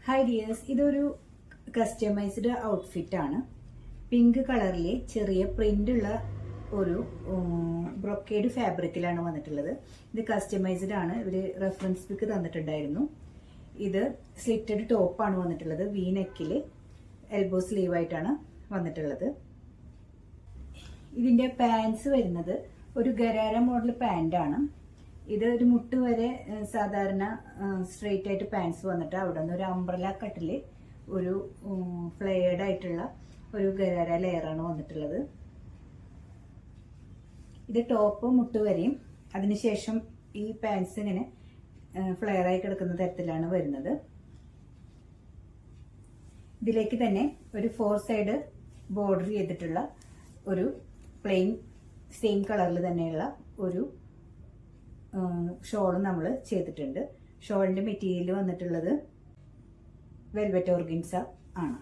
Hi dears, ഇതൊരു customised outfit ആണ്. Pink കളറിലെ ചെറിയ പ്രിന്റ് ഉള്ള ഒരു ബ്രൊക്കേഡ് ഫാബ്രിക്കിലാണ് വന്നിട്ടുള്ളത്. ഇത് കസ്റ്റമൈസ്ഡ് ആണ്. ഇവര് റെഫറൻസ് പിക്ക് തന്നിട്ടുണ്ടായിരുന്നു. ഇത് സ്ലിറ്റഡ് ടോപ്പാണ് വന്നിട്ടുള്ളത്. വി നെക്കില് എൽബോ സ്ലീവ് ആയിട്ടാണ് വന്നിട്ടുള്ളത്. ഇതിന്റെ പാൻസ് വരുന്നത് ഒരു ഗരാര മോഡൽ പാന്റ് ആണ്. ഇത് ഒരു മുട്ട് വരെ സാധാരണ സ്ട്രെയിറ്റ് ആയിട്ട് പാൻസ് വന്നിട്ട് അവിടെ നിന്ന് ഒരു അംബ്രല കട്ടില് ഒരു ഫ്ലെയർഡ് ആയിട്ടുള്ള ഒരു ഗരാര ലെയറാണ് വന്നിട്ടുള്ളത്. ഇത് ടോപ്പ് മുട്ട് വരെയും അതിനുശേഷം ഈ പാൻസ് ഇങ്ങനെ ഫ്ലെയർ ആയി കിടക്കുന്ന തരത്തിലാണ് വരുന്നത്. ഇതിലേക്ക് തന്നെ ഒരു 4 സൈഡ് ബോർഡർ ചെയ്തിട്ടുള്ള ഒരു പ്ലെയിൻ സെയിം കളറിൽ തന്നെയുള്ള ഒരു ഷോൾ നമ്മൾ ചെയ്തിട്ടുണ്ട്. ഷോളിന്റെ മെറ്റീരിയൽ വന്നിട്ടുള്ളത് വെൽവെറ്റ് ഓർഗൻസ ആണ്.